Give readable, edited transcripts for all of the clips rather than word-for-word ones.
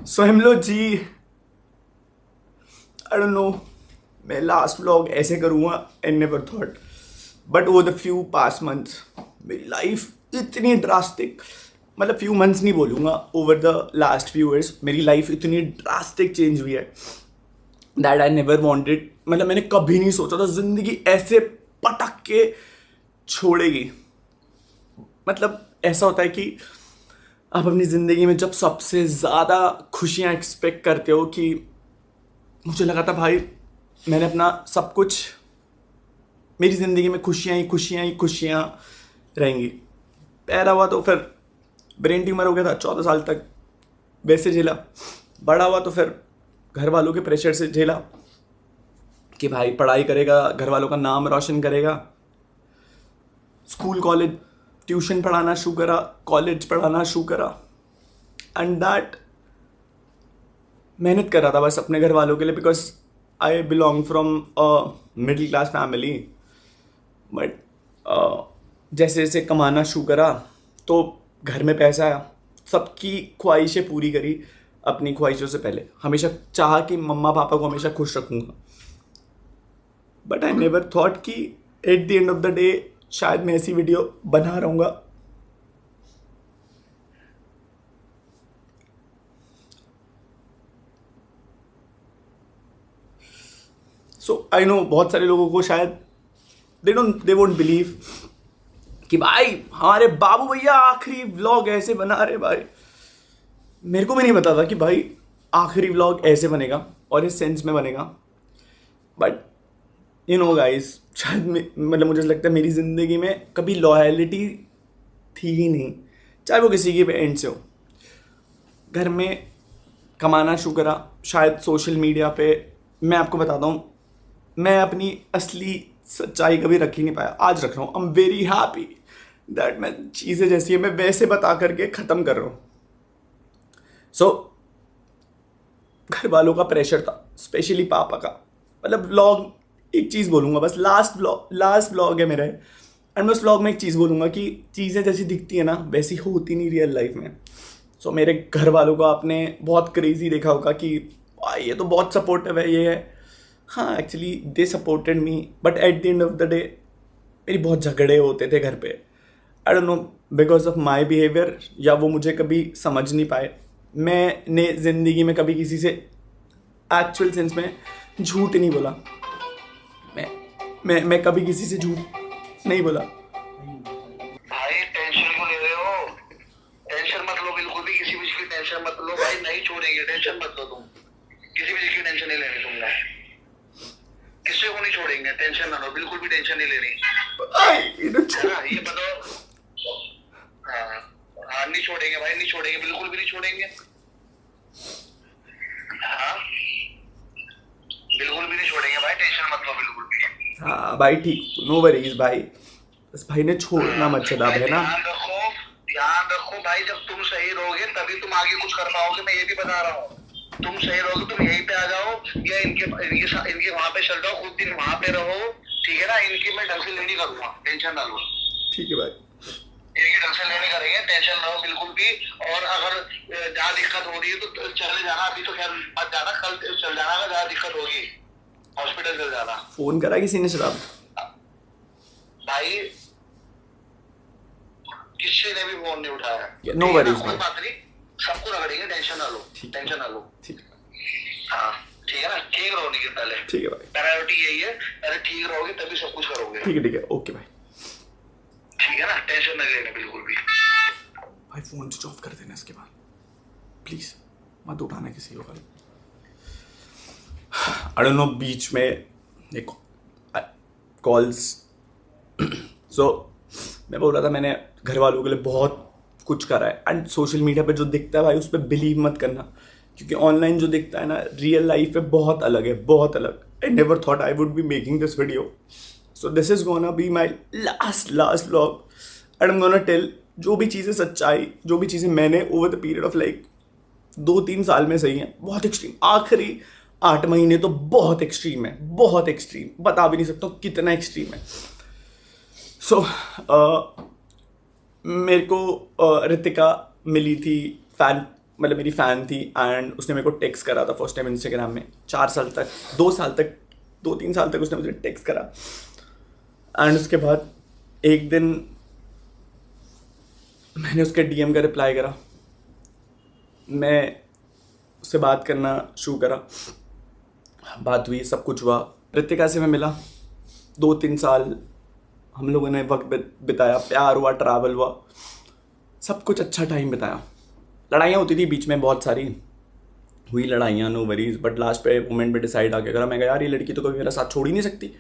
सो हम लोग जी, आई don't no, मैं लास्ट व्लॉग ऐसे करूँगा and never thought, but over the few past months मेरी लाइफ इतनी ड्रास्टिक, मतलब फ्यू मंथ्स नहीं बोलूँगा, over the last few years मेरी लाइफ इतनी ड्रास्टिक चेंज हुई है दैट आई नेवर वांटेड। मतलब मैंने कभी नहीं सोचा था ज़िंदगी ऐसे पटक के छोड़ेगी। मतलब ऐसा होता है कि आप अपनी ज़िंदगी में जब सबसे ज़्यादा खुशियाँ एक्सपेक्ट करते हो, कि मुझे लगा था भाई मैंने अपना सब कुछ, मेरी ज़िंदगी में खुशियाँ ही खुशियाँ ही खुशियाँ रहेंगी। पैदा हुआ तो फिर ब्रेन ट्यूमर हो गया था, 14 साल तक वैसे झेला। बड़ा हुआ तो फिर घर वालों के प्रेशर से झेला कि भाई पढ़ाई करेगा, घर वालों का नाम रोशन करेगा। स्कूल कॉलेज ट्यूशन पढ़ाना शुरू करा, कॉलेज पढ़ाना शुरू करा, एंड दैट मेहनत कर रहा था बस अपने घर वालों के लिए, because I belong from a middle class family. But जैसे जैसे कमाना शुरू करा तो घर में पैसा आया, सबकी ख्वाहिशें पूरी करी, अपनी ख्वाहिशों से पहले हमेशा चाहा कि मम्मा पापा को हमेशा खुश रखूँगा। बट आई नेवर थॉट कि eight the end of the day शायद मैं ऐसी वीडियो बना रहूँगा। सो आई नो बहुत सारे लोगों को शायद दे वोंट बिलीव कि भाई हमारे बाबू भैया आखिरी व्लॉग ऐसे बना रहे। भाई मेरे को भी नहीं पता था कि भाई आखिरी व्लॉग ऐसे बनेगा और इस सेंस में बनेगा। बट यू नो गाइस, शायद मतलब मुझे लगता है मेरी ज़िंदगी में कभी लॉयलिटी थी ही नहीं, चाहे वो किसी की भी एंड से हो। घर में कमाना शुरू करा, शायद सोशल मीडिया पे मैं आपको बताता हूँ, मैं अपनी असली सच्चाई कभी रख ही नहीं पाया। आज रख रहा हूँ। I am very happy that मैं चीज़ें जैसी है मैं वैसे बता करके ख़त्म कर रहा हूँ। सो घर वालों का प्रेशर था, स्पेशली पापा का। मतलब व्लॉग, एक चीज़ बोलूँगा बस, लास्ट व्लॉग है मेरा, एंड मैं उस व्लॉग में एक चीज़ बोलूँगा कि चीज़ें जैसी दिखती है ना वैसी होती नहीं रियल लाइफ में। सो मेरे घर वालों को आपने बहुत क्रेजी देखा होगा कि भाई ये तो बहुत सपोर्टिव है, ये है। हाँ, actually they supported me, but at the end of the day मेरी बहुत झगड़े होते थे घर पे। आई don't no, because of my behaviour, या वो मुझे कभी समझ नहीं पाए। मैंने ज़िंदगी में कभी किसी से एक्चुअल सेंस में झूठ नहीं बोला। मैं कभी किसी से झूठ नहीं बोला। भाई टेंशन क्यों ले रहे हो? टेंशन मत लो, बिल्कुल भी किसी भी चीज की टेंशन मत लो भाई, नहीं छोड़ेंगे। टेंशन मत लो, तुम किसी भी चीज की टेंशन नहीं लेनी तुमने, किसी को नहीं छोड़ेंगे। टेंशन ना लो, बिल्कुल भी टेंशन नहीं लेनी है ना, ये बताओ। हाँ हाँ, नहीं छोड़ेंगे भाई, नहीं छोड़ेंगे, बिल्कुल भी नहीं छोड़ेंगे। हाँ बिल्कुल भी नहीं छोड़ेंगे भाई, टेंशन मत लो बिल्कुल भी। हाँ भाई ठीक, नो वरीज भाई, बस भाई ने छोड़ना मत चला है ना। ध्यान रखो भाई, जब तुम सही रहोगे तभी तुम आगे कुछ कर पाओगे। मैं ये भी बता रहा हूँ, तुम सही रहोगे, तुम यहीं पे आ जाओ या इनके वहां पे चल जाओ, कुछ दिन वहां पे रहो, ठीक है ना। इनकी मैं ढंग से लेनी करूंगा, टेंशन ना लो। ठीक है भाई, इनकी ढंग से लेनी करेंगे, टेंशन ना लो बिल्कुल भी। और अगर जहाँ दिक्कत हो रही है तो चले जाना, अभी तो खैर मत जाना, कल चल जाना। अगर जहाँ दिक्कत होगी हॉस्पिटल चल जाना। फोन करा किसी ने शराब? भाई किसी ने भी फोन नहीं उठाया। नो वरीज कोई भाई, बात नहीं, सबको रगड़ेंगे, टेंशन ना लो, टेंशन ना लो। ठीक है, हाँ ठीक है ना, ठीक रहो नहीं पहले। ठीक है भाई, प्रायोरिटी यही है, पहले ठीक रहोगे तभी सब कुछ करोगे। ठीक है, ओके भाई। ठीक है ना, टेंशन नहीं लेना बिल्कुल भी। भाई फोन स्विच ऑफ कर देना इसके बाद, प्लीज मत उठाना किसी को। आई डोंट नो, बीच में एक कॉल्स। सो मैं बोल रहा था मैंने घर वालों के लिए बहुत कुछ करा है, एंड सोशल मीडिया पे जो दिखता है भाई उस पर बिलीव मत करना, क्योंकि ऑनलाइन जो दिखता है ना रियल लाइफ में बहुत अलग है, बहुत अलग। I never thought I would be making this video, so this is gonna be my last vlog, and I am gonna tell जो भी चीज़ें सच्चाई, जो भी चीज़ें मैंने over the period of like 2-3 साल में सही हैं, बहुत एक्सट्रीम। आखिरी 8 महीने तो बहुत एक्सट्रीम है, बहुत एक्सट्रीम, बता भी नहीं सकता हूँ कितना एक्सट्रीम है। सो मेरे को रितिका मिली थी फैन, मतलब मेरी फ़ैन थी एंड उसने मेरे को टेक्स्ट करा था फर्स्ट टाइम इंस्टाग्राम में। 4 साल तक 2 साल तक 2-3 साल तक उसने मुझे टेक्स्ट करा। एंड उसके बाद एक दिन मैंने उसके डीएम का रिप्लाई करा, मैं उससे बात करना शुरू करा, बात हुई, सब कुछ हुआ। रितिका से मैं मिला, 2-3 साल हम लोगों ने वक्त बिताया, प्यार हुआ, ट्रैवल हुआ, सब कुछ अच्छा टाइम बिताया। लड़ाइयाँ होती थी बीच में, बहुत सारी हुई लड़ाइयाँ, नो वरीज, बट लास्ट पे मोमेंट पे डिसाइड आके करा, मैं कहा यार ये लड़की तो कभी मेरा साथ छोड़ ही नहीं सकती,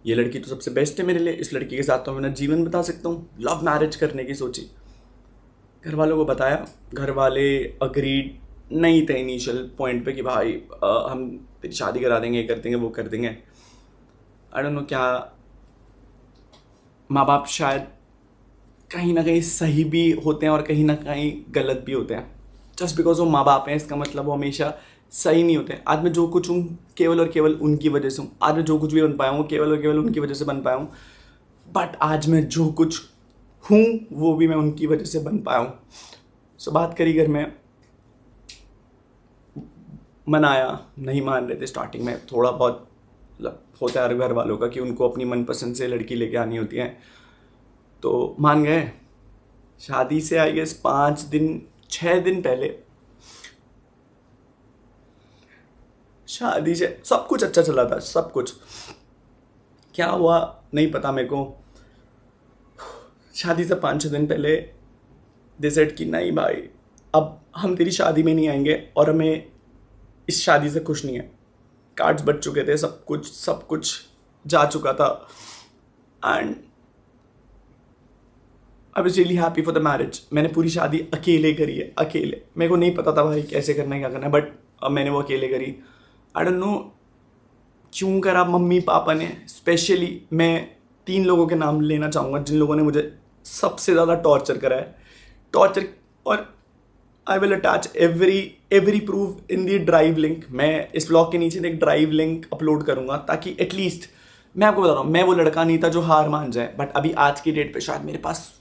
ये लड़की तो सबसे बेस्ट है मेरे लिए, इस लड़की के साथ तो मैं अपना जीवन बिता सकता हूँ। लव मैरिज करने की सोची, घर वालों को बताया, घर वाले अग्रीड नहीं थे इनिशियल पॉइंट पे कि भाई हम तेरी शादी करा देंगे, ये कर देंगे, वो कर देंगे। आई डोंट नो क्या, माँ बाप शायद कहीं ना कहीं सही भी होते हैं और कहीं ना कहीं गलत भी होते हैं। जस्ट बिकॉज वो माँ बाप हैं इसका मतलब वो हमेशा सही नहीं होते। आज मैं जो कुछ हूँ केवल और केवल उनकी वजह से हूँ, आज मैं जो कुछ भी बन पाया हूँ केवल और केवल उनकी वजह से बन पाया हूँ। बट आज मैं जो कुछ हूँ वो भी मैं उनकी वजह से बन पाया हूँ। सो बात करी घर में, मनाया, नहीं मान रहे थे स्टार्टिंग में, थोड़ा बहुत मतलब होता है घर वालों का कि उनको अपनी मनपसंद से लड़की लेके आनी होती है, तो मान गए। शादी से आई गेस 6 दिन पहले, शादी से सब कुछ अच्छा चला था, सब कुछ। क्या हुआ नहीं पता मेरे को। शादी से 5-6 दिन पहले दे सेड कि नहीं भाई अब हम तेरी शादी में नहीं आएंगे और हमें इस शादी से खुश नहीं है। कार्ड्स बच चुके थे, सब कुछ जा चुका था and I was really happy for the marriage. मैंने पूरी शादी अकेले करी है, अकेले। मेरे को नहीं पता था भाई कैसे करना है, क्या करना है, बट अब मैंने वो अकेले करी। आई डोंट नो क्यों करा, मम्मी पापा ने स्पेशली। मैं 3 लोगों के नाम लेना चाहूँगा जिन लोगों ने मुझे सबसे ज़्यादा टॉर्चर करा है, टॉर्चर। और I will attach every proof in the drive link. मैं इस ब्लॉग के नीचे एक ड्राइव लिंक अपलोड करूँगा ताकि एटलीस्ट, मैं आपको बता रहा हूँ, मैं वो लड़का नहीं था जो हार मान जाए, बट अभी आज की डेट पे शायद मेरे पास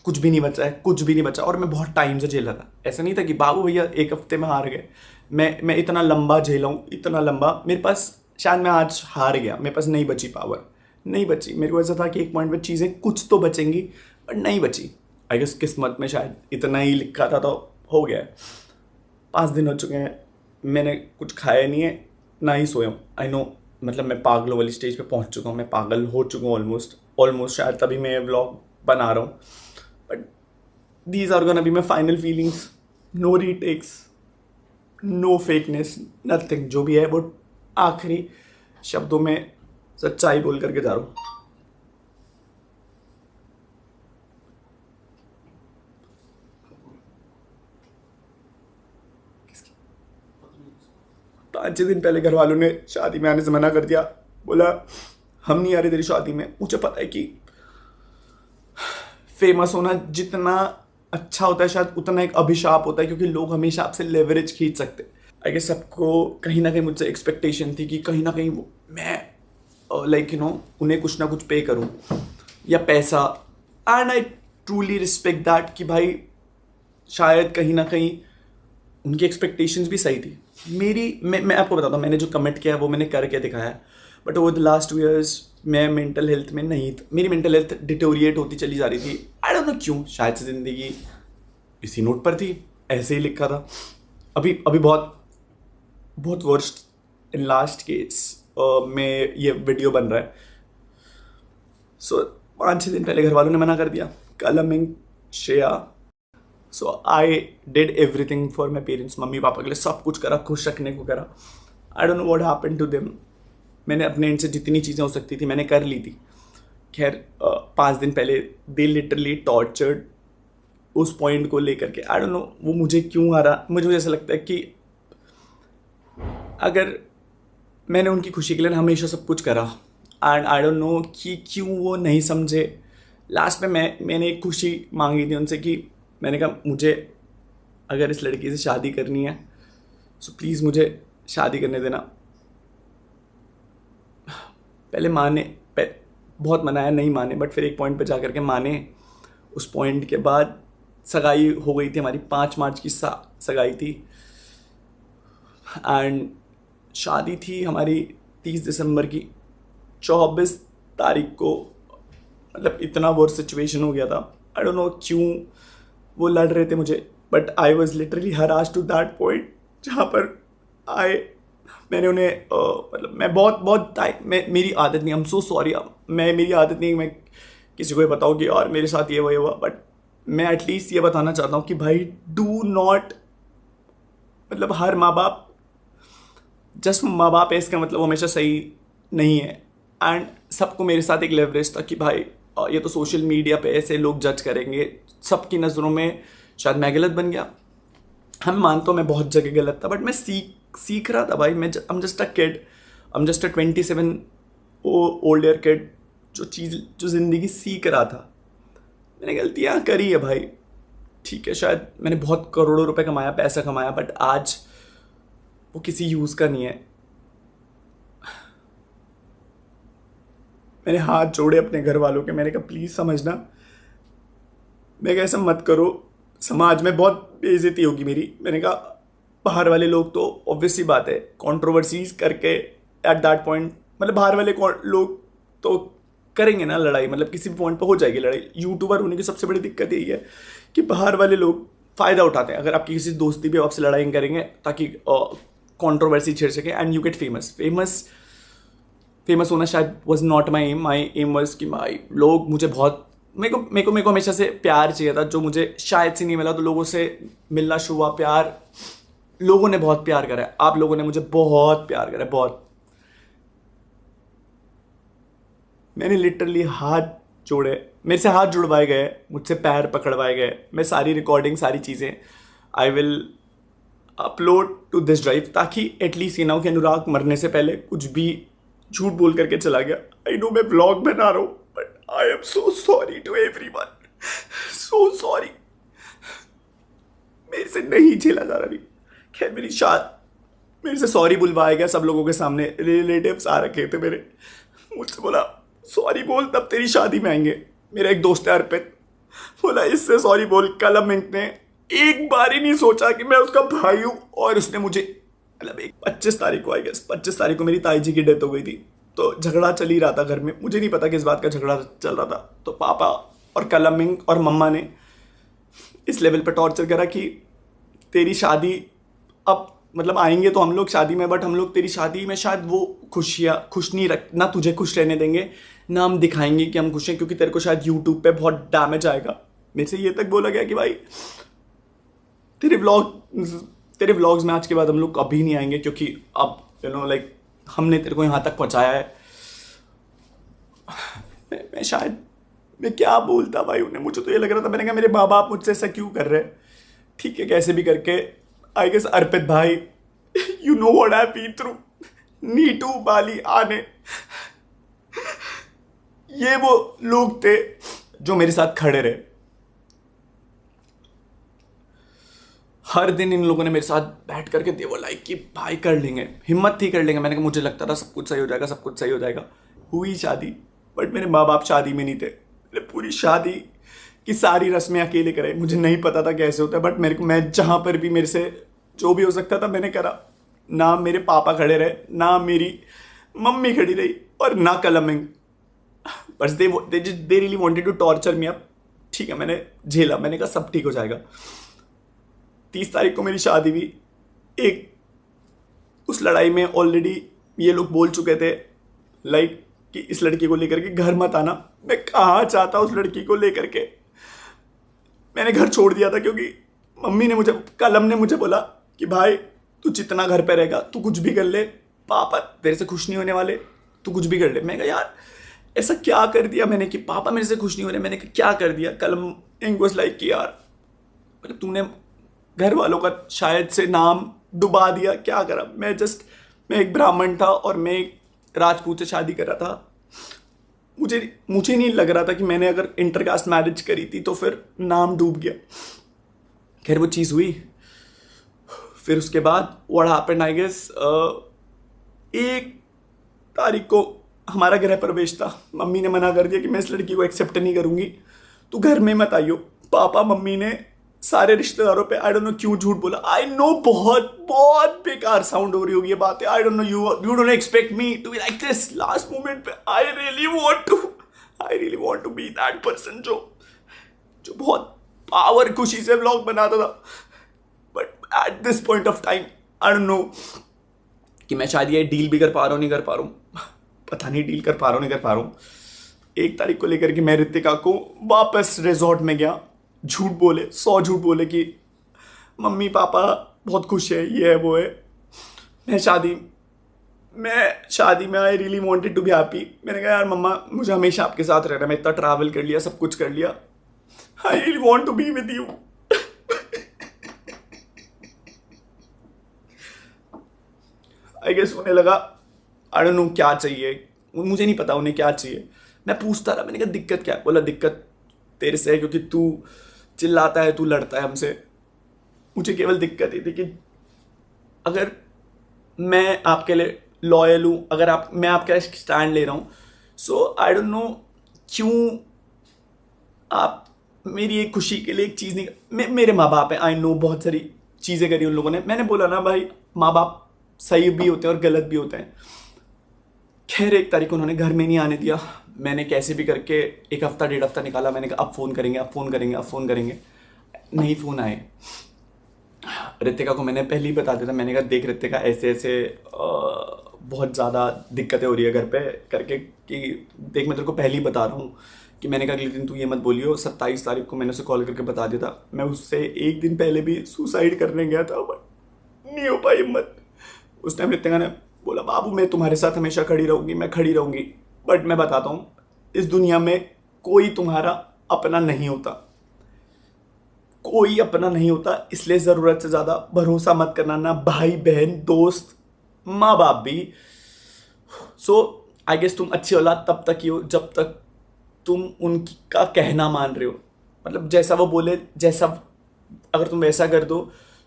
कुछ भी नहीं बचा है, कुछ भी नहीं बचा। और मैं बहुत टाइम से झेला था, ऐसा नहीं था कि बाबू भैया 1 हफ्ते में हार गए। मैं इतना लंबा झेला हूँ, इतना लंबा। मेरे पास शायद मैं आज हार गया, मेरे पास नहीं बची पावर, नहीं बची। मेरे को ऐसा था कि एक पॉइंट पे चीज़ें कुछ तो बचेंगी, बट नहीं बची। आई गेस किस्मत में शायद इतना ही लिखा था तो हो गया। 5 दिन हो चुके हैं, मैंने कुछ खाया नहीं है, ना ही सोया हूँ। आई नो, मतलब मैं पागलों वाली स्टेज पे पहुँच चुका हूँ, मैं पागल हो चुका हूँ ऑलमोस्ट। शायद तभी मैं व्लॉग बना रहा हूँ, but these are gonna be my final feelings. No retakes, no fakeness, nothing. जो भी है वो आखिरी शब्दों में सच्चाई बोल करके जा रहा हूँ। पाँच 6 दिन पहले घर वालों ने शादी में आने से मना कर दिया, बोला हम नहीं आ रहे तेरी शादी में। मुझे पता है कि फेमस होना जितना अच्छा होता है शायद उतना एक अभिशाप होता है, क्योंकि लोग हमेशा आपसे लेवरेज खींच सकते। आई गेस सबको कहीं ना कहीं मुझसे एक्सपेक्टेशन थी कि कहीं ना कहीं मैं लाइक उन्हें कुछ ना कुछ पे करूं या पैसा। And I truly respect that कि भाई शायद कहीं ना कहीं उनकी एक्सपेक्टेशंस भी सही थी। मैं आपको बताता हूँ, मैंने जो कमिट किया वो मैंने करके दिखाया। But over the last 2 years मैं मेंटल हेल्थ में नहीं था, मेरी मेंटल हेल्थ डिटोरिएट होती चली जा रही थी। आई डोंट नो क्यों, शायद से ज़िंदगी इसी नोट पर थी, ऐसे ही लिखा था। अभी बहुत वर्स्ट इन लास्ट केस में ये वीडियो बन रहा है। सो 5-6 दिन पहले घर वालों ने मना कर दिया, कलमिंग Shreya. So I did everything for my parents, मम्मी पापा के लिए सब कुछ करा, खुश रखने को करा। I don't know what happened to them. मैंने अपने एंड से जितनी चीज़ें हो सकती थी मैंने कर ली थी। खैर 5 दिन पहले दे लिटरली टॉर्चर्ड उस पॉइंट को लेकर के। आई डोंट नो वो मुझे क्यों आ रहा। मुझे ऐसा लगता है कि अगर मैंने उनकी खुशी के लिए हमेशा सब कुछ करा, एंड आई डोंट नो कि क्यों वो नहीं समझे। लास्ट में मैंने एक खुशी मांगी थी उनसे कि मैंने कहा मुझे अगर इस लड़की से शादी करनी है सो प्लीज़ मुझे शादी करने देना। पहले बहुत मनाया, नहीं माने, बट फिर एक पॉइंट पे जा कर के माने। उस पॉइंट के बाद सगाई हो गई थी हमारी, 5 मार्च की सगाई थी। एंड शादी थी हमारी 30 दिसंबर की। 24 तारीख को मतलब इतना वर्स्ट सिचुएशन हो गया था, आई डोंट नो क्यों वो लड़ रहे थे मुझे, but I was literally harass to that point जहाँ पर मैंने उन्हें मतलब मैं बहुत मेरी आदत नहीं, आई एम सो सॉरी, मेरी आदत नहीं मैं किसी को ये बताऊँ कि यार मेरे साथ ये हुआ, बट मैं एटलीस्ट ये बताना चाहता हूँ कि भाई डू नॉट, मतलब हर माँ बाप जस्ट माँ बाप है इसका मतलब वो हमेशा सही नहीं है। एंड सबको मेरे साथ एक लेवरेज था कि भाई ये तो सोशल मीडिया पे ऐसे लोग जज करेंगे, सबकी नज़रों में शायद मैं गलत बन गया। हम मानता हूँ मैं बहुत जगह गलत था, बट मैं सीख रहा था भाई। मैं I am just a kid, I am just a 27 old year kid जो ज़िंदगी सीख रहा था। मैंने गलतियाँ करी है भाई, ठीक है, शायद मैंने बहुत करोड़ों रुपए कमाया, पैसा कमाया, बट आज वो किसी यूज़ का नहीं है। मैंने हाथ जोड़े अपने घर वालों के, मैंने कहा प्लीज़ समझना, मैं कहा ऐसा मत करो, समाज में बहुत बेइज्जती होगी मेरी। मैंने कहा बाहर वाले लोग तो ऑब्वियसली बात है कंट्रोवर्सीज करके एट दैट पॉइंट, मतलब बाहर वाले लोग तो करेंगे ना लड़ाई, मतलब किसी भी पॉइंट पर हो जाएगी लड़ाई। यूट्यूबर होने की सबसे बड़ी दिक्कत यही है कि बाहर वाले लोग फ़ायदा उठाते हैं। अगर आपकी किसी दोस्ती भी आपसे लड़ाई करेंगे ताकि कंट्रोवर्सी छेड़ सके एंड यू गेट फेमस होना शायद was not my aim was कि माई लोग मुझे बहुत, मेरे को हमेशा से प्यार चाहिए था जो मुझे शायद से नहीं मिला। तो लोगों से मिलना शुरू हुआ, प्यार, लोगों ने बहुत प्यार करा है, आप लोगों ने मुझे बहुत प्यार करा है, बहुत। मैंने लिटरली हाथ जोड़े, मेरे से हाथ जुड़वाए गए, मुझसे पैर पकड़वाए गए। मैं सारी रिकॉर्डिंग, सारी चीज़ें I will upload to this drive, ताकि एटलीस्ट ये ना हो कि अनुराग मरने से पहले कुछ भी झूठ बोल करके चला गया। आई नो मैं ब्लॉग बना रहा हूँ, but I am so sorry to everyone, so sorry, मेरे से नहीं झेला जा रहा अभी। खैर मेरे से सॉरी बुलवाया गया सब लोगों के सामने, रिलेटिव्स आ रखे थे मेरे, मुझसे बोला सॉरी बोल तब तेरी शादी में आएंगे। मेरा एक दोस्त है अर्पित, बोला इससे सॉरी बोल। कलम ने एक बार ही नहीं सोचा कि मैं उसका भाई हूँ, और उसने मुझे मतलब एक 25 तारीख को, आई गेस 25 तारीख को मेरी ताई जी की डेथ हो गई थी। तो झगड़ा चल ही रहा था घर में, मुझे नहीं पता किस बात का झगड़ा चल रहा था। तो पापा और कलमिंग और मम्मा ने इस लेवल पर टॉर्चर करा कि तेरी शादी अब, मतलब आएंगे तो हम लोग शादी में, बट हम लोग तेरी शादी में शायद वो खुश नहीं रख, ना तुझे खुश रहने देंगे, ना हम दिखाएंगे कि हम खुश हैं, क्योंकि तेरे को शायद यूट्यूब पे बहुत डैमेज आएगा। मेरे से ये तक बोला गया कि भाई तेरे व्लॉग्स में आज के बाद हम लोग कभी नहीं आएंगे, क्योंकि अब यू नो लाइक हमने तेरे को यहाँ तक पहुँचाया है। मैं क्या बोलता भाई उन्हें, मुझे तो ये लग रहा था, मैंने कहा मेरे माँ बाप मुझसे ऐसा क्यों कर रहे हैं। ठीक है, कैसे भी करके आई गेस अर्पित भाई, you know what I been through, Neetu, Bali, आने, ये वो लोग थे जो मेरे साथ खड़े रहे। हर दिन इन लोगों ने मेरे साथ बैठ करके दे वो लाइक कि भाई कर लेंगे, हिम्मत थी कर लेंगे। मैंने कहा मुझे लगता था सब कुछ सही हो जाएगा, सब कुछ सही हो जाएगा। हुई शादी, बट मेरे माँ बाप शादी में नहीं थे। मैंने पूरी शादी की सारी रस्में अकेले कराई, मुझे नहीं पता था कैसे होता है, बट मैं जहाँ पर भी मेरे से जो भी हो सकता था मैंने करा। ना मेरे पापा खड़े रहे, ना मेरी मम्मी खड़ी रही, और ना कलमिंग, बस they really wanted to torture me up. ठीक है, मैंने झेला, मैंने कहा सब ठीक हो जाएगा। 30 तारीख को मेरी शादी हुई। उस लड़ाई में ऑलरेडी ये लोग बोल चुके थे लाइक कि इस लड़की को लेकर के घर मत आना। मैं कहाँ चाहता उस लड़की को लेकर के, मैंने घर छोड़ दिया था, क्योंकि कलम ने मुझे बोला कि भाई तू जितना घर पे रहेगा तू कुछ भी कर ले, पापा तेरे से खुश नहीं होने वाले, तू कुछ भी कर ले। मैं कहा यार ऐसा क्या कर दिया मैंने कि पापा मेरे से खुश नहीं हो रहे। मैंने कहा क्या कर दिया। कलम वाज लाइक कि यार मतलब तूने घर वालों का शायद से नाम डुबा दिया, क्या करा। मैं एक ब्राह्मण था और मैं एक राजपूत से शादी कर रहा था। मुझे नहीं लग रहा था कि मैंने अगर इंटरकास्ट मैरिज करी थी तो फिर नाम डूब गया। खैर वो चीज़ हुई। फिर उसके बाद व्हाट हैपेंड आई गेस 1 तारीख को हमारा गृह प्रवेश था। मम्मी ने मना कर दिया कि मैं इस लड़की को एक्सेप्ट नहीं करूंगी, तू घर में मत आइयो। पापा मम्मी ने सारे रिश्तेदारों पे आई डोंट नो क्यों झूठ बोला। आई नो बहुत बहुत बेकार साउंड हो रही होगी ये बातें। I don't know, you don't expect me to be like this. Last moment पे I really want to be that person जो बहुत पावर खुशी से व्लॉग बनाता था। But at this point of time I don't know कि मैं शायद ये डील भी कर पा रहा हूँ नहीं कर पा रहा हूँ, पता नहीं डील कर पा रहा हूँ नहीं कर पा रहा हूँ। 1 तारीख को लेकर के मैं रितिका को वापस रिजॉर्ट में गया, झूठ बोले 100 झूठ बोले कि मम्मी पापा बहुत खुश है, ये है वो है। मैं शादी में I really wanted to be happy. मैंने कहा यार मम्मा मुझे हमेशा आपके साथ रहना, मैं इतना ट्रैवल कर लिया, सब कुछ कर लिया, I really want to be with you. I guess उन्हें लगा आई डोंट नो क्या चाहिए, मुझे नहीं पता उन्हें क्या चाहिए। मैं पूछता रहा, मैंने कहा दिक्कत क्या है? बोला दिक्कत तेरे से है क्योंकि तू चिल्लाता है, तू लड़ता है हमसे। मुझे केवल दिक्कत ये थी कि अगर मैं आपके लिए लॉयल हूँ, अगर मैं आपका स्टैंड ले रहा हूँ, सो आई डोंट नो क्यों आप मेरी एक खुशी के लिए एक चीज़ नहीं। मेरे माँ बाप हैं, आई नो बहुत सारी चीज़ें करी उन लोगों ने। मैंने बोला ना भाई माँ बाप सही भी होते हैं और गलत भी होते हैं। खैर 1 तारीख को उन्होंने घर में नहीं आने दिया। मैंने कैसे भी करके 1 हफ्ता 1.5 हफ्ता निकाला। मैंने कहा अब फ़ोन करेंगे, अब फ़ोन करेंगे, अब फ़ोन करेंगे, नहीं फ़ोन आए। रितिका को मैंने पहले ही बता दिया था, मैंने कहा देख रितिका ऐसे ऐसे बहुत ज़्यादा दिक्कतें हो रही है घर पे करके, कि देख मैं तेरे को पहले ही बता रहा हूँ कि मैंने कहा अगले दिन तू ये मत बोलियो। 27 तारीख को मैंने उसे कॉल करके बता दिया था। मैं उससे 1 दिन पहले भी सुसाइड करने गया था बट नहीं हो पाई हिम्मत। उस टाइम रितिका ने बोला बाबू मैं तुम्हारे साथ हमेशा खड़ी रहूँगी, मैं खड़ी रहूँगी, बट मैं बताता हूँ इस दुनिया में कोई तुम्हारा अपना नहीं होता, कोई अपना नहीं होता। इसलिए ज़रूरत से ज़्यादा भरोसा मत करना, ना भाई बहन दोस्त माँ बाप भी। सो आई गेस तुम अच्छी औलाद तब तक ही हो जब तक तुम उनका कहना मान रहे हो। मतलब जैसा वो बोले, जैसा अगर तुम वैसा कर दो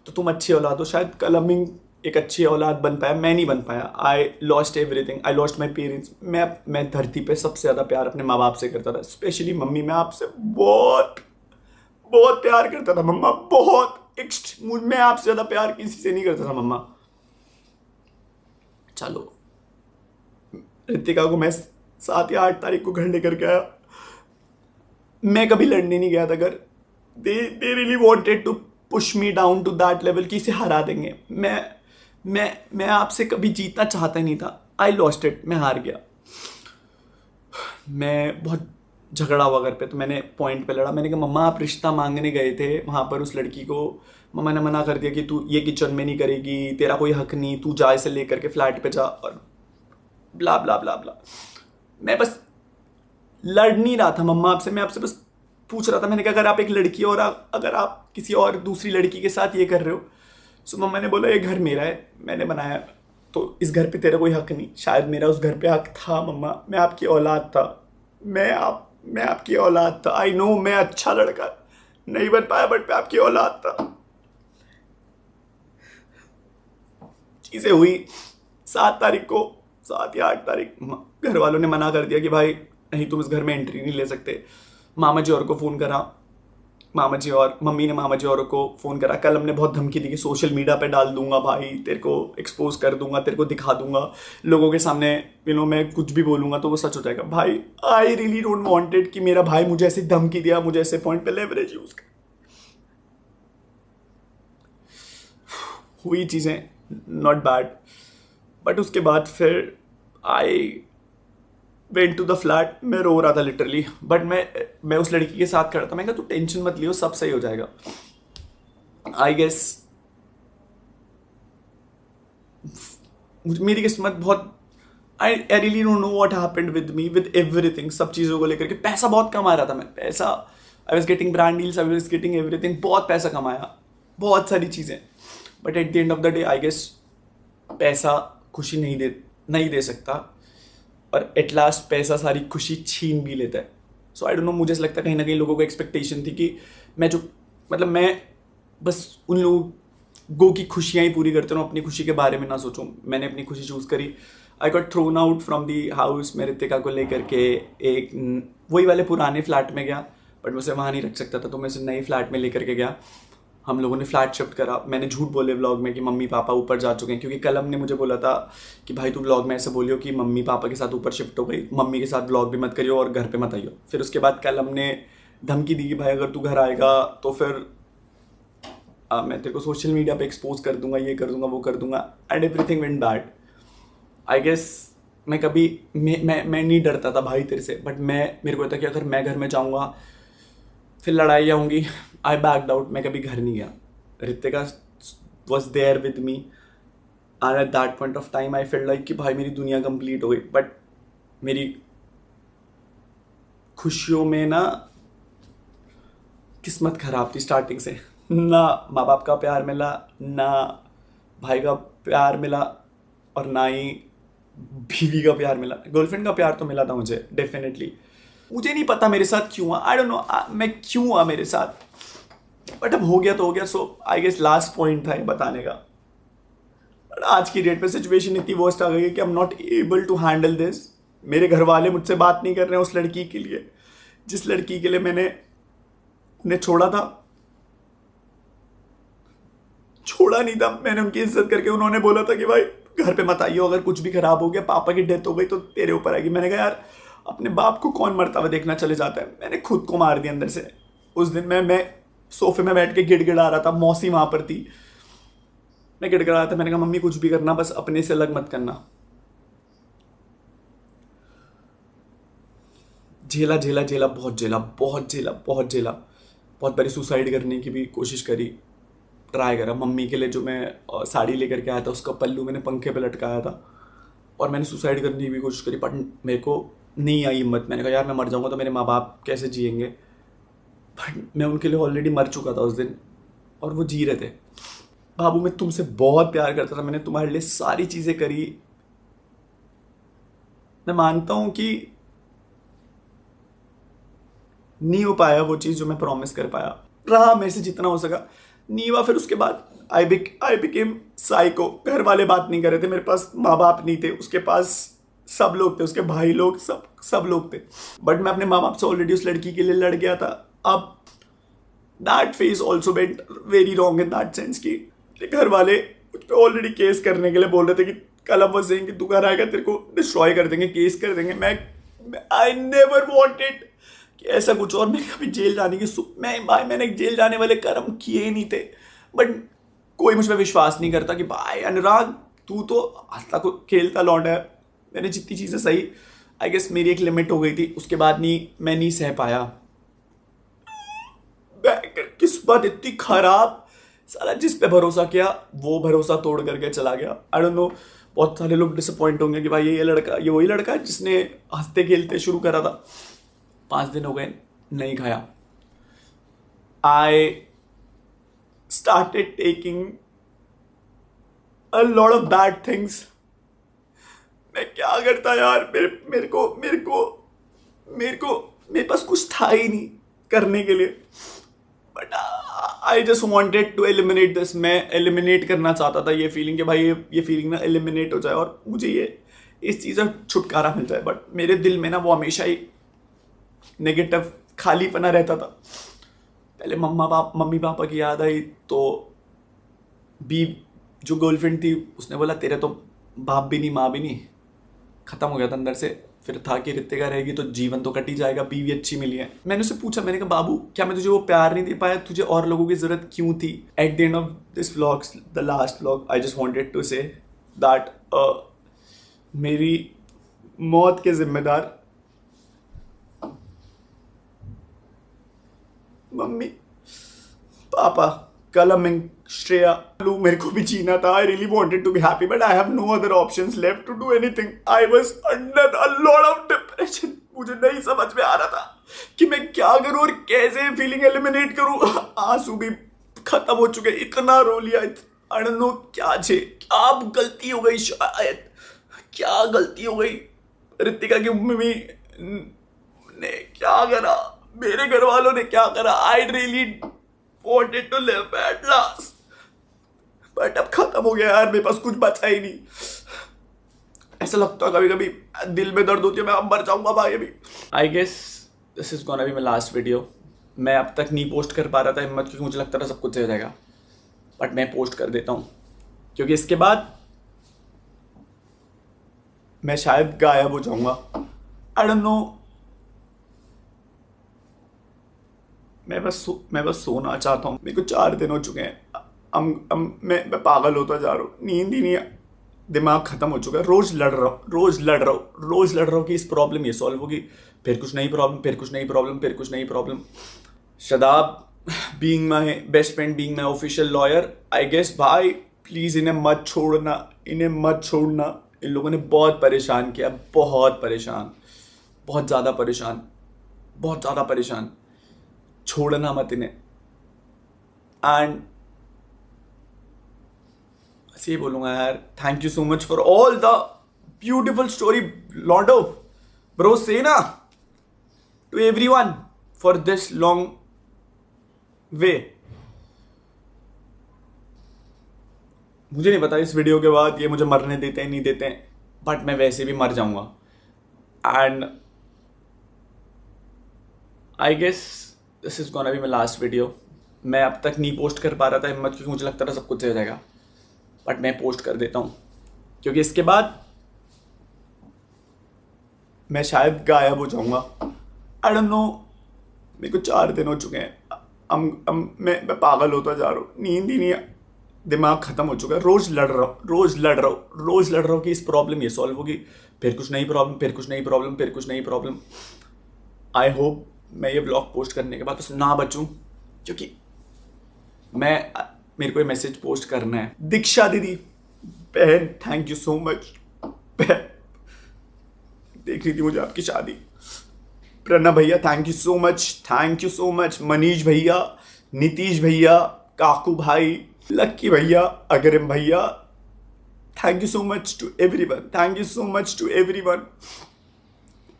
तो तुम अच्छी औलाद हो। शायद कल अमीन एक अच्छी औलाद बन पाया, मैं नहीं बन पाया। I lost everything, I lost my parents. मैं धरती पे सबसे ज़्यादा प्यार अपने माँ बाप से करता था, स्पेशली मम्मी। मैं आपसे बहुत बहुत प्यार करता था मम्मा, बहुत। मैं आपसे ज़्यादा प्यार किसी से नहीं करता था मम्मा। चलो रितिका को मैं 7 या 8 तारीख को घर लेकर के आया। मैं कभी लड़ने नहीं गया था अगर they really wanted to push me down to that level कि इसे हरा देंगे। मैं आपसे कभी जीतना चाहता ही नहीं था। आई लॉस्ट इट, मैं हार गया। मैं बहुत झगड़ा हुआ घर पे, तो मैंने पॉइंट पे लड़ा। मैंने कहा मम्मा आप रिश्ता मांगने गए थे वहाँ पर उस लड़की को, मम्मा ने मना कर दिया कि तू ये किचन में नहीं करेगी, तेरा कोई हक नहीं, तू जा इसे लेकर के फ्लैट पे जा, और ब्ला ब्ला ब्ला ब्ला। मैं बस लड़ नहीं रहा था मम्मा आपसे, मैं आपसे बस पूछ रहा था। मैंने कहा अगर आप एक लड़की और अगर आप किसी और दूसरी लड़की के साथ ये कर रहे हो, सो मम्मा ने बोला ये घर मेरा है, मैंने बनाया, तो इस घर पे तेरा कोई हक नहीं। शायद मेरा उस घर पे हक था मम्मा, मैं आपकी औलाद था, मैं आपकी औलाद था। आई नो मैं अच्छा लड़का नहीं बन पाया बट मैं आपकी औलाद था। चीज़ें हुई 7 तारीख को, 7 या 8 तारीख घर वालों ने मना कर दिया कि भाई नहीं तुम इस घर में एंट्री नहीं ले सकते। मामा जी और को फ़ोन करा, मम्मी ने मामा जी और को फ़ोन करा। कल हमने बहुत धमकी दी कि सोशल मीडिया पे डाल दूंगा भाई, तेरे को एक्सपोज कर दूंगा, तेरे को दिखा दूंगा लोगों के सामने, मैं कुछ भी बोलूंगा तो वो सच हो जाएगा। भाई आई रियली डोंट वांटेड कि मेरा भाई मुझे ऐसी धमकी दिया, मुझे ऐसे पॉइंट पे लेवरेज यूज कर। हुई चीज़ें नॉट बैड, बट उसके बाद फिर I went to the flat. मैं रो रहा था लिटरली, बट मैं उस लड़की के साथ खड़ा था। मैं कहा तू टेंशन मत लियो, सब सही हो जाएगा। आई गेस मेरी किस्मत बहुत, I really don't know what happened with me, with everything. सब चीज़ों को लेकर के पैसा बहुत कमा रहा था मैं, पैसा, I was getting brand deals, I was getting everything, बहुत पैसा कमाया, बहुत सारी चीज़ें। But at the end of the day I guess पैसा खुशी नहीं दे सकता, और एट लास्ट पैसा सारी खुशी छीन भी लेता है। सो आई डोंट नो, मुझे ऐसा लगता है कहीं ना कहीं लोगों को एक्सपेक्टेशन थी कि मैं बस उन लोगों की खुशियाँ ही पूरी करता हूँ, अपनी खुशी के बारे में ना सोचूं। मैंने अपनी खुशी चूज़ करी। I got thrown out from the house. मैं रितिका को लेकर के एक वही वाले पुराने फ्लैट में गया, बट मैं उसे वहाँ नहीं रख सकता था, तो मैं उसे नई फ्लैट में लेकर के गया। हम लोगों ने फ्लैट शिफ्ट करा। मैंने झूठ बोले व्लॉग में कि मम्मी पापा ऊपर जा चुके हैं, क्योंकि कलम ने मुझे बोला था कि भाई तू व्लॉग में ऐसे बोलियो कि मम्मी पापा के साथ ऊपर शिफ्ट हो गई, मम्मी के साथ व्लॉग भी मत करियो और घर पे मत आइयो। फिर उसके बाद कलम ने धमकी दी कि भाई अगर तू घर आएगा तो फिर मैं तेरे को सोशल मीडिया पे एक्सपोज कर दूंगा, ये कर दूंगा, वो कर दूंगा, and everything went bad. I guess मैं कभी मैं नहीं डरता था भाई तेरे से, बट मेरे को था कि अगर मैं घर में जाऊँगा फिर लड़ाइयाँ होंगी। आई बैक्ड आउट, मैं कभी घर नहीं गया। Ritika was there with me and at that point of time I feel like कि भाई मेरी दुनिया कंप्लीट हो गई। बट मेरी खुशियों में ना किस्मत खराब थी स्टार्टिंग से। ना माँ बाप का प्यार मिला, ना भाई का प्यार मिला, और ना ही बीवी का प्यार मिला। गर्लफ्रेंड का प्यार तो मिला था मुझे डेफिनेटली। मुझे नहीं पता मेरे साथ क्यों हुआ, आई डोंट नो मैं क्यों हुआ मेरे साथ, बट अब हो गया तो हो गया। सो आई गेस लास्ट पॉइंट था ये बताने का। बट आज की डेट पे सिचुएशन इतनी वर्स्ट आ गई है कि I am not able to handle this. मेरे घर वाले मुझसे बात नहीं कर रहे हैं उस लड़की के लिए जिस लड़की के लिए मैंने उन्हें छोड़ा नहीं था। मैंने उनकी इज्जत करके, उन्होंने बोला था कि भाई घर पे मत आइयो, अगर कुछ भी खराब हो गया, पापा की डेथ हो गई तो तेरे ऊपर आएगी। मैंने कहा यार अपने बाप को कौन मरता हुआ देखना चले जाता है। मैंने खुद को मार दिया अंदर से। उस दिन मैं सोफे में बैठ के गिड़गिड़ा रहा था, मौसी वहां पर थी, मैं गिड़गिड़ा रहा था। मैंने कहा मम्मी कुछ भी करना, बस अपने से अलग मत करना। झेला झेला झेला, बहुत झेला, बहुत झेला, बहुत झेला। बहुत बारी सुसाइड करने की भी कोशिश करी, ट्राई करा। मम्मी के लिए जो मैं साड़ी लेकर के आया था उसका पल्लू मैंने पंखे पे लटकाया था, और मैंने सुसाइड करने की भी कोशिश करी, बट मेरे को नहीं आई हिम्मत। मैंने कहा यार मैं मर जाऊंगा तो मेरे माँ बाप कैसे जिएंगे। बट मैं उनके लिए ऑलरेडी मर चुका था उस दिन, और वो जी रहे थे। बाबू मैं तुमसे बहुत प्यार करता था, मैंने तुम्हारे लिए सारी चीज़ें करी। मैं मानता हूँ कि नहीं हो पाया वो चीज़ जो मैं प्रॉमिस कर पाया, रहा मेरे से जितना हो सका, नहीं हुआ। फिर उसके बाद आई बिकेम साइको। घर वाले बात नहीं कर रहे थे, मेरे पास माँ बाप नहीं थे, उसके पास सब लोग थे, उसके भाई लोग, सब लोग थे। बट मैं अपने माँ बाप से ऑलरेडी उस लड़की के लिए लड़ गया था। अब that phase also went very wrong in that sense कि घर वाले मुझ पे ऑलरेडी केस करने के लिए बोल रहे थे कि कल अब वो कि तू घर आएगा तेरे को डिस्ट्रॉय कर देंगे, केस कर देंगे। मैं आई नेवर वॉन्टेड कि ऐसा कुछ, और मैं कभी जेल जाने की मैंने जेल जाने वाले कर्म किए ही नहीं थे। बट कोई मुझ पर विश्वास नहीं करता कि भाई अनुराग तू तो हंसता को खेलता लौंडा है। मैंने जितनी चीज़ें सही, आई गेस मेरी एक लिमिट हो गई थी, उसके बाद मैं नहीं सह पाया। किस्मत इतनी खराब, साला जिस पे भरोसा किया वो भरोसा तोड़ करके चला गया। आई डोंट नो, बहुत सारे लोग डिसअपॉइंट होंगे कि भाई ये वही लड़का है जिसने हंसते खेलते शुरू करा था। 5 दिन हो गए नहीं खाया। I started taking a lot of bad things. मैं क्या करता यार, मेरे पास कुछ था ही नहीं करने के लिए। But I just wanted to eliminate this. मैं एलिमिनेट करना चाहता था ये फीलिंग कि भाई ये फीलिंग ना एलिमिनेट हो जाए और मुझे इस चीज़ से छुटकारा मिल जाए। बट मेरे दिल में ना वो हमेशा ही नेगेटिव खालीपना रहता था। पहले मम्मी पापा की याद आई तो जो गर्लफ्रेंड थी उसने बोला तेरे तो बाप भी नहीं माँ भी नहीं, ख़त्म हो गया था अंदर से। फिर था कि रितिका रहेगी तो जीवन तो कट ही जाएगा, बीवी अच्छी मिली है। मैंने उससे पूछा, मैंने कहा बाबू क्या मैं तुझे वो प्यार नहीं दे पाया, तुझे और लोगों की ज़रूरत क्यों थी। At the end of this vlog, the last vlog, I just wanted to say that मेरी मौत के जिम्मेदार मम्मी पापा, कलम एंड श्रेया। मेरे को भी जीना था। I really wanted to be happy but I have no other options left to do anything. I was under a lot of depression. मुझे नहीं समझ में आ रहा था कि मैं क्या करूं और कैसे फीलिंग एलिमिनेट करूं। आंसू भी खत्म हो चुके, इतना रो लिया। आई डोंट नो क्या गलती हो गई, शायद क्या गलती हो गई। रितिका की मम्मी ने क्या करा, मेरे घर वालों ने क्या करा। I really wanted to live at last, but अब खत्म हो गया यार, मेरे पास कुछ बचा ही नहीं। ऐसा लगता है कभी कभी दिल में दर्द होती है मैं अब मर जाऊंगा भाई अभी। I guess this is gonna be my last video. मैं अब तक नहीं पोस्ट कर पा रहा था हिम्मत, क्योंकि मुझे लगता था सब कुछ सही हो जाएगा, बट मैं पोस्ट कर देता हूँ क्योंकि इसके बाद मैं शायद गायब हो जाऊंगा। आई डोंट नो। मैं बस सोना चाहता हूँ। मेरे को 4 दिन हो चुके हैं। मैं पागल होता जा रहा हूँ, नींद ही नहीं दिमाग खत्म हो चुका है। रोज लड़ रहा हूँ कि इस प्रॉब्लम ये सॉल्व होगी, फिर कुछ नई प्रॉब्लम, फिर कुछ नई प्रॉब्लम, फिर कुछ नई problem. Shadab being my best friend, being my official lawyer, I guess भाई प्लीज इन्हें मत छोड़ना, इन्हें मत छोड़ना। इन लोगों ने बहुत परेशान किया, बहुत परेशान, बहुत ज़्यादा परेशान, बहुत ज़्यादा परेशान। छोड़ना मत इन्हें। एंड बस ये बोलूंगा यार, thank you so much for all the beautiful story लॉन्डो ब्रो, से ना to everyone for this long way. मुझे नहीं पता इस वीडियो के बाद ये मुझे मरने देते हैं नहीं देते हैं, बट मैं वैसे भी मर जाऊंगा। And I guess this is gonna be my last video. मैं अब तक नहीं पोस्ट कर पा रहा था हिम्मत, क्योंकि मुझे लगता था सब कुछ सही हो जाएगा, बट मैं पोस्ट कर देता हूँ क्योंकि इसके बाद मैं शायद गायब हो जाऊंगा। आई डोंट नो। मेरे को 4 दिन हो चुके हैं। मैं पागल होता जा रहा हूँ, नींद ही नहीं दिमाग खत्म हो चुका है। रोज लड़ रहा हूँ कि इस प्रॉब्लम ये सॉल्व होगी, फिर कुछ नई प्रॉब्लम, फिर कुछ नई प्रॉब्लम, फिर कुछ नई प्रॉब्लम। आई होप मैं ये ब्लॉग पोस्ट करने के बाद बस ना बचूं, क्योंकि मेरे को ये मैसेज पोस्ट करना है। दीक्षा दीदी बहन, थैंक यू सो मच। देख रही थी मुझे आपकी शादी। प्रणव भैया thank you so much. Manish भैया, नीतीश भैया, काकू भाई, लक्की भैया, अगरिम भैया, thank you so much to everyone, thank you so much to everyone.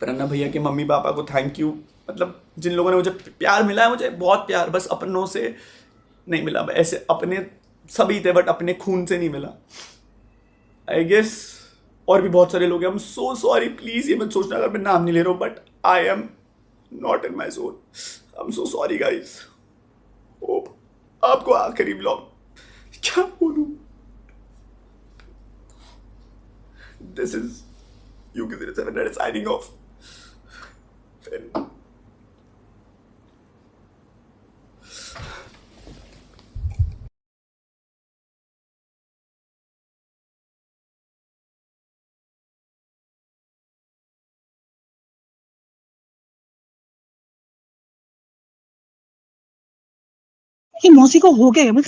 Pranav भैया के मम्मी पापा को थैंक यू, मतलब जिन लोगों ने मुझे प्यार मिला है, मुझे बहुत प्यार, बस अपनों से नहीं मिला। ऐसे अपने सभी थे बट अपने खून से नहीं मिला। आई गेस और भी बहुत सारे लोग हैं। आई एम सो सॉरी, प्लीज ये मत सोचना अगर मैं नाम नहीं ले रहा हूँ, but I am not in my zone. I am so sorry guys. आपको आखिरी ब्लॉग क्या बोलूं। This is UK07 signing off. कि मौसी को हो गया है